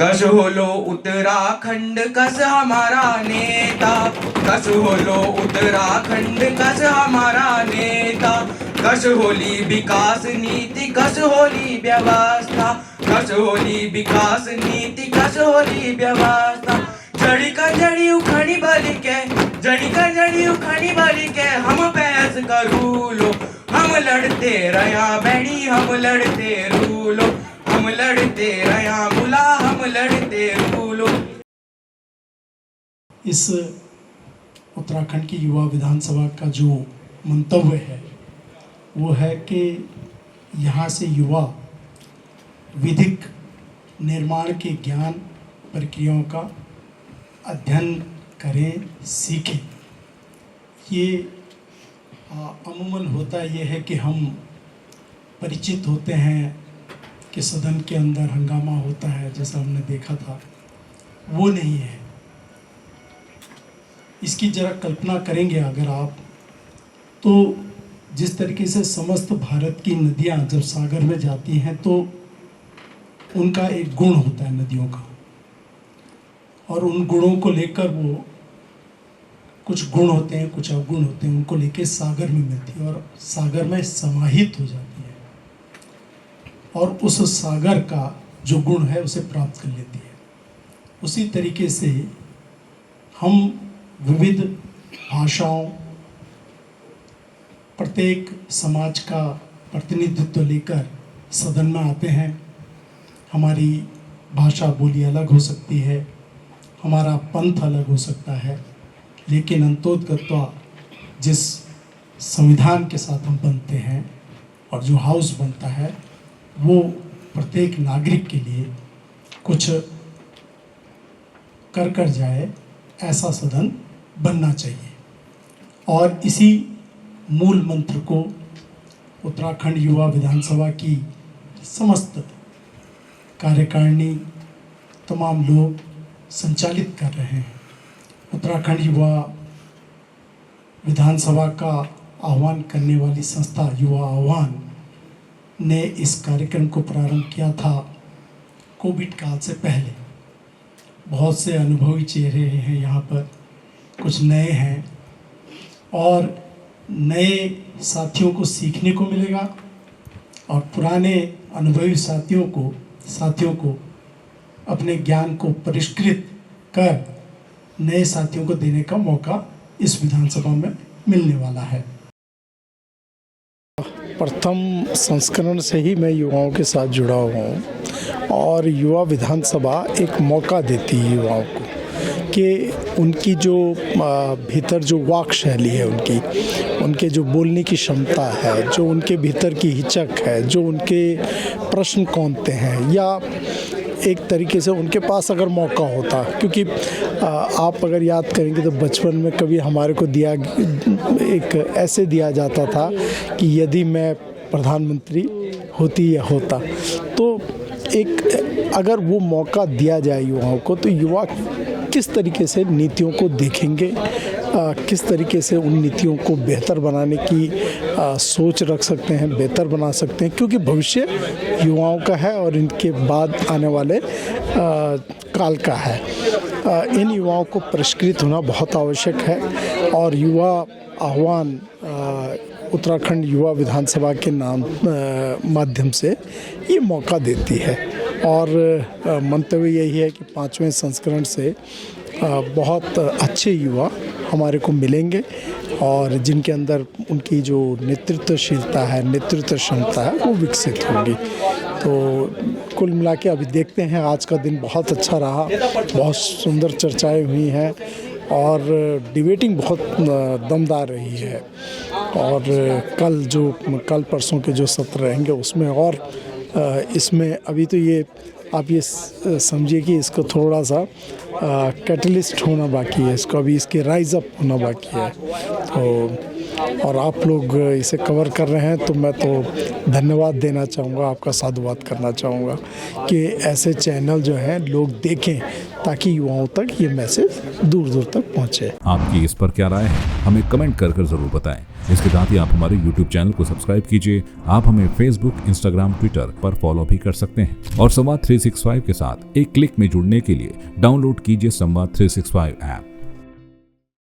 कस होलो उत्तराखंड कस हमारा नेता, कस होलो उत्तराखंड कस हमारा नेता, कस होली विकास नीति कस होली व्यवस्था, कस होली विकास नीति कस होली व्यवस्था। जड़ी का जड़ी उखाड़ी बली के, जड़ी का जड़ी उखाड़ी बली के हम बहस करू लो, हम लड़ते रहा बैड़ी हम लड़ते रूलो, हम लड़ते रहा बुला हम लड़ते रूलो। इस उत्तराखंड की युवा विधानसभा का जो मंतव्य है वो है कि यहाँ से युवा विधिक निर्माण के ज्ञान प्रक्रियाओं का अध्ययन करें, सीखें। ये अमूमन होता ये है कि हम परिचित होते हैं कि सदन के अंदर हंगामा होता है, जैसा हमने देखा था, वो नहीं है। इसकी जरा कल्पना करेंगे अगर आप, तो जिस तरीके से समस्त भारत की नदियां जब सागर में जाती हैं तो उनका एक गुण होता है नदियों का, और उन गुणों को लेकर वो कुछ गुण होते हैं, कुछ अवगुण होते हैं, उनको लेकर सागर में मिलती है और सागर में समाहित हो जाती है और उस सागर का जो गुण है उसे प्राप्त कर लेती है। उसी तरीके से हम विविध भाषाओं, प्रत्येक समाज का प्रतिनिधित्व लेकर सदन में आते हैं। हमारी भाषा बोली अलग हो सकती है, हमारा पंथ अलग हो सकता है, लेकिन अंतोतगत्वा जिस संविधान के साथ हम बनते हैं और जो हाउस बनता है वो प्रत्येक नागरिक के लिए कुछ कर जाए, ऐसा सदन बनना चाहिए। और इसी मूल मंत्र को उत्तराखंड युवा विधानसभा की समस्त कार्यकारिणी, तमाम लोग संचालित कर रहे हैं। उत्तराखंड युवा विधानसभा का आह्वान करने वाली संस्था युवा आह्वान ने इस कार्यक्रम को प्रारंभ किया था कोविड काल से पहले। बहुत से अनुभवी चेहरे हैं यहाँ पर, कुछ नए हैं और नए साथियों को सीखने को मिलेगा और पुराने अनुभवी साथियों को अपने ज्ञान को परिष्कृत कर नए साथियों को देने का मौका इस विधानसभा में मिलने वाला है। प्रथम संस्करण से ही मैं युवाओं के साथ जुड़ा हुआ हूँ और युवा विधानसभा एक मौका देती है युवाओं को कि उनकी जो भीतर जो वाक शैली है, उनके जो बोलने की क्षमता है, जो उनके भीतर की हिचक है, जो उनके प्रश्न कौनते हैं, या एक तरीके से उनके पास अगर मौका होता, क्योंकि आप अगर याद करेंगे तो बचपन में कभी हमारे को एक ऐसे दिया जाता था कि यदि मैं प्रधानमंत्री होती या होता, तो एक अगर वो मौका दिया जाए युवाओं को तो युवा किस तरीके से नीतियों को देखेंगे, किस तरीके से उन नीतियों को बेहतर बनाने की सोच रख सकते हैं, बेहतर बना सकते हैं, क्योंकि भविष्य युवाओं का है और इनके बाद आने वाले काल का है। इन युवाओं को परिष्कृत होना बहुत आवश्यक है और युवा आह्वान उत्तराखंड युवा विधानसभा के माध्यम से ये मौका देती है और मंतव्य यही है कि 5वें संस्करण से बहुत अच्छे युवा हमारे को मिलेंगे और जिनके अंदर उनकी जो नेतृत्वशीलता है, नेतृत्व क्षमता है, वो विकसित होगी। तो कुल मिला के अभी देखते हैं, आज का दिन बहुत अच्छा रहा, बहुत सुंदर चर्चाएं हुई हैं और डिबेटिंग बहुत दमदार रही है और कल परसों के जो सत्र रहेंगे उसमें और इसमें अभी तो ये आप ये समझिए कि इसको थोड़ा सा कैटलिस्ट होना बाकी है, इसको अभी इसके राइज अप होना बाकी है। तो और आप लोग इसे कवर कर रहे हैं, तो मैं तो धन्यवाद देना चाहूँगा, आपका साधुवाद करना चाहूँगा कि ऐसे चैनल जो हैं लोग देखें ताकि युवाओं तक ये मैसेज दूर दूर तक पहुँचे। आपकी इस पर क्या राय है, हमें कमेंट कर ज़रूर बताएं। इसके साथ ही आप हमारे YouTube चैनल को सब्सक्राइब कीजिए। आप हमें Facebook, Instagram, Twitter पर फॉलो भी कर सकते हैं और संवाद 365 के साथ एक क्लिक में जुड़ने के लिए डाउनलोड कीजिए संवाद 365 ऐप।